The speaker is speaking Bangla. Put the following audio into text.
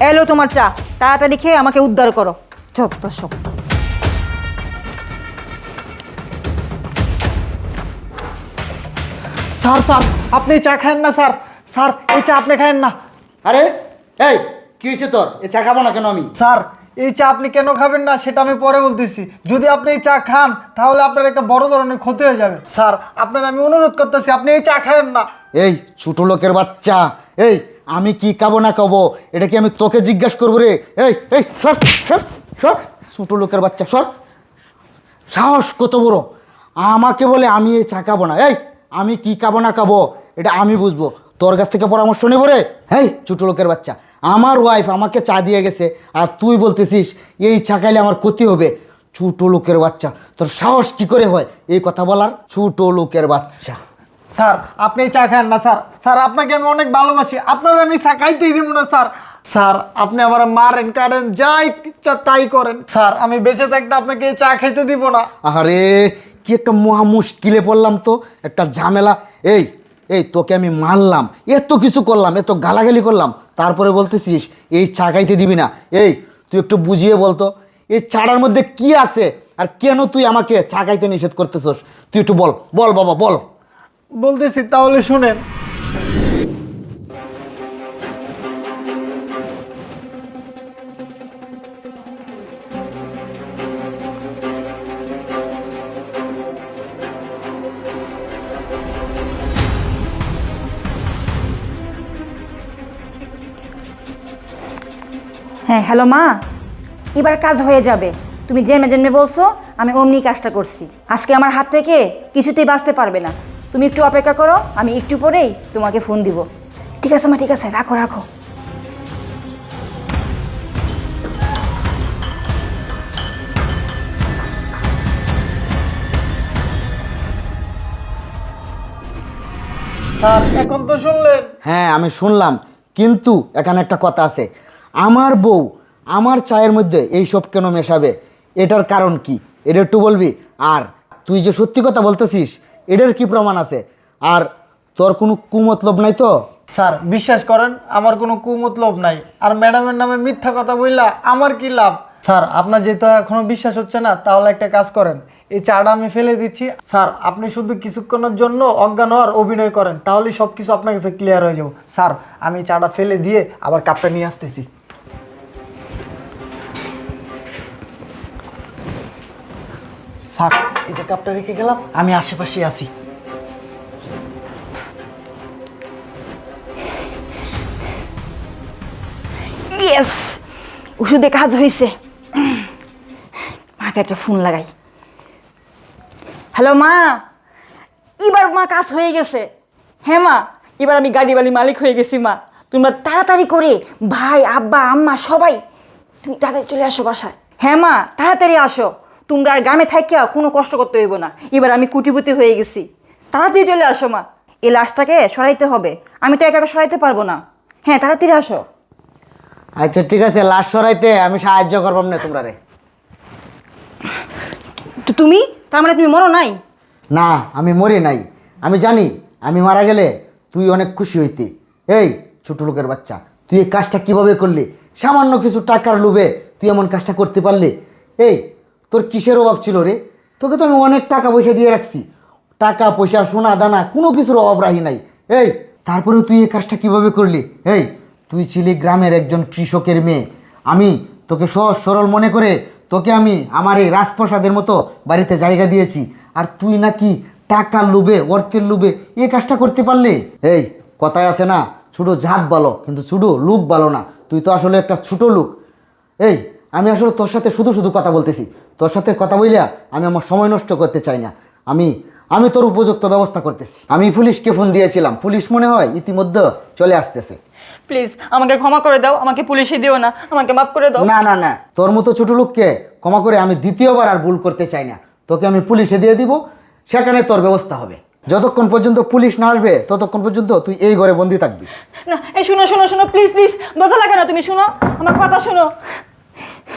এলো তোমার চা, তাড়াতাড়ি খেয়ে আমাকে উদ্ধার করো। যত সব। স্যার স্যার আপনি চা খায়েন না স্যার। স্যার এই চা আপনি খায়েন না। আরে এই কি হয়েছে তোর? এ চা খাবো না কেন আমি? স্যার এই চা আপনি কেন খাবেন না সেটা আমি পরে বলতেছি। যদি আপনি এই চা খান তাহলে আপনার একটা বড় ধরনের ক্ষতি হয়ে যাবে। স্যার আপনার আমি অনুরোধ করতেছি আপনি এই চা খায়েন না। এই ছোট লোকের বাচ্চা, এই আমি কি খাবো না খাবো এটা কি আমি তোকে জিজ্ঞাসা করবো রে? এই এই সর সর সর, ছোট লোকের বাচ্চা সর। সাহস কত বড়, আমাকে বলে আমি এই চা খাবো না। এই আমি কি খাবো না খাবো এটা আমি বুঝবো, তোর কাছ থেকে পরামর্শ নেবো রে? এই ছোট লোকের বাচ্চা, আমার ওয়াইফ আমাকে চা দিয়ে গেছে আর তুই বলতেছিস এই চা খাইলে আমার ক্ষতি হবে? ছোট লোকের বাচ্চা, তোর সাহস কি করে হয় এই কথা বলার? ছোট লোকের বাচ্চা। স্যার আপনি এই চা খান না স্যার। স্যার আপনাকে আমি অনেক ভালোবাসি, আপনার আমি চা খাইতেই দিব না স্যার। স্যার আপনি আমার মারেন কাটেন যাই ইচ্ছা তাই করেন, স্যার আমি বেঁচে থাকতে আপনাকে এই চা খাইতে দিব না। আরে কি একটা মহা মুশকিলে পড়লাম তো, একটা ঝামেলা। এই এই তোকে আমি মারলাম, এত কিছু করলাম, এত গালাগালি করলাম, তারপরে বলতেছিস এই চা খাইতে দিবি না? এই তুই একটু বুঝিয়ে বলতো এই চাটার মধ্যে কি আছে আর কেন তুই আমাকে চা খাইতে নিষেধ করতেছস? তুই একটু বল বল বাবা বল। বলতেছি তাহলে শুনেন। হ্যাঁ হ্যালো মা, এবার কাজ হয়ে যাবে। তুমি জেনে জেনে বলছো, আমি অমনি কাজটা করছি। আজকে আমার হাত থেকে কিছুতেই বাঁচতে পারবে না। তুমি একটু অপেক্ষা করো, আমি একটু পরেই তোমাকে ফোন দিব। ঠিক আছে মা, ঠিক আছে, রাখো রাখো। স্যার এখন তো শুনলেন। হ্যাঁ আমি শুনলাম, কিন্তু এখানে একটা কথা আছে। আমার বউ আমার চায়ের মধ্যে এইসব কেন মেশাবে? এটার কারণ কি এটা একটু বলবি? আর তুই যে সত্যি কথা বলতেছিস এটার কি প্রমাণ আছে? আর তোর কোনো কুমতলব নাই তো? স্যার বিশ্বাস করেন আমার কোনো কুমতলব নাই, আর ম্যাডামের নামে মিথ্যা কথা বললা আমার কি লাভ? স্যার আপনার যেহেতু এখনো বিশ্বাস হচ্ছে না, তাহলে একটা কাজ করেন, এই চাটা আমি ফেলে দিচ্ছি। স্যার আপনি শুধু কিছুক্ষণের জন্য অজ্ঞান হওয়ার অভিনয় করেন, তাহলেই সব কিছু আপনার কাছে ক্লিয়ার হয়ে যাবো। স্যার আমি চাটা ফেলে দিয়ে আবার কাপটা নিয়ে আসতেছি। স্যার এই যে কাপটা রেখে গেলাম, আমি আশেপাশে আছি। ইয়েস, ওষুধে কাজ হয়েছে। মাকে একটা ফোন লাগাই। হ্যালো মা, এবার মা কাজ হয়ে গেছে। হ্যাঁ মা, এবার আমি গাড়িওয়ালি মালিক হয়ে গেছি মা। তোমরা তাড়াতাড়ি করে ভাই আব্বা আম্মা সবাই তুমি তাড়াতাড়ি চলে আসো বাসায়। হ্যাঁ মা তাড়াতাড়ি আসো, তোমরা আর গ্রামে থাকিয়া কোনো কষ্ট করতে হইব না। এবার আমি কুটিপুতি হয়ে গেছি, তাড়াতাড়ি চলে আসো মা। এই লাশটাকে সরাইতে হবে, আমি তো একা একা সরাইতে পারবো না। হ্যাঁ তাড়াতাড়ি আসো। আচ্ছা ঠিক আছে, লাশ সরাইতে আমি সাহায্য করবাম না তোমরা রে। তো তুমি তার মানে তুমি মরো নাই? না আমি মরি নাই, আমি জানি আমি মারা গেলে তুই অনেক খুশি হইতি। এই ছোট লোকের বাচ্চা, তুই এই কাজটা কিভাবে করলি? সামান্য কিছু টাকার লোভে তুই এমন কাজটা করতে পারলি? এই তোর কিসের অভাব ছিল রে? তোকে তো আমি অনেক টাকা পয়সা দিয়ে রাখছি, টাকা পয়সা সোনা দানা কোনো কিছুর অভাব রাখি নাই। এই তারপরেও তুই এই কাজটা কিভাবে করলি? এই তুই ছিলি গ্রামের একজন কৃষকের মেয়ে, আমি তোকে সহজ সরল মনে করে তোকে আমি আমার এই রাজপ্রাসাদের মতো বাড়িতে জায়গা দিয়েছি, আর তুই নাকি টাকার লোভে অর্থের লোভে এই কাজটা করতে পারলি? এই কথায় আছে না, ছোটো জাত ভালো কিন্তু ছোটো লুক ভালো না। তুই তো আসলে একটা ছোটো লোক। এই আমি আসলে তোর সাথে শুধু শুধু কথা বলতেছি, তোর সাথে কথা বলিয়া আমি আমার সময় নষ্ট করতে চাই না। আমি আমি তোর উপযুক্ত ব্যবস্থা করতেছি। আমি পুলিশকে ফোন দিয়েছিলাম, পুলিশ মনে হয় ইতিমধ্যে চলে আসতেছে। প্লিজ আমাকে ক্ষমা করে দাও, আমাকে পুলিশে দিও না, আমাকে মাফ করে দাও। না না না, তোর মতো ছোট লোককে ক্ষমা করে আমি দ্বিতীয়বার আর ভুল করতে চাই না। তোকে আমি পুলিশে দিয়ে দিব, সেখানে তোর ব্যবস্থা হবে। যতক্ষণ পর্যন্ত পুলিশ না আসবে ততক্ষণ পর্যন্ত তুই এই ঘরে বন্দি থাকবি। না এই শোনো শোনো শোনো, প্লিজ প্লিজ দরজা লাগে না, তুমি শোনো আমার কথা শোনো।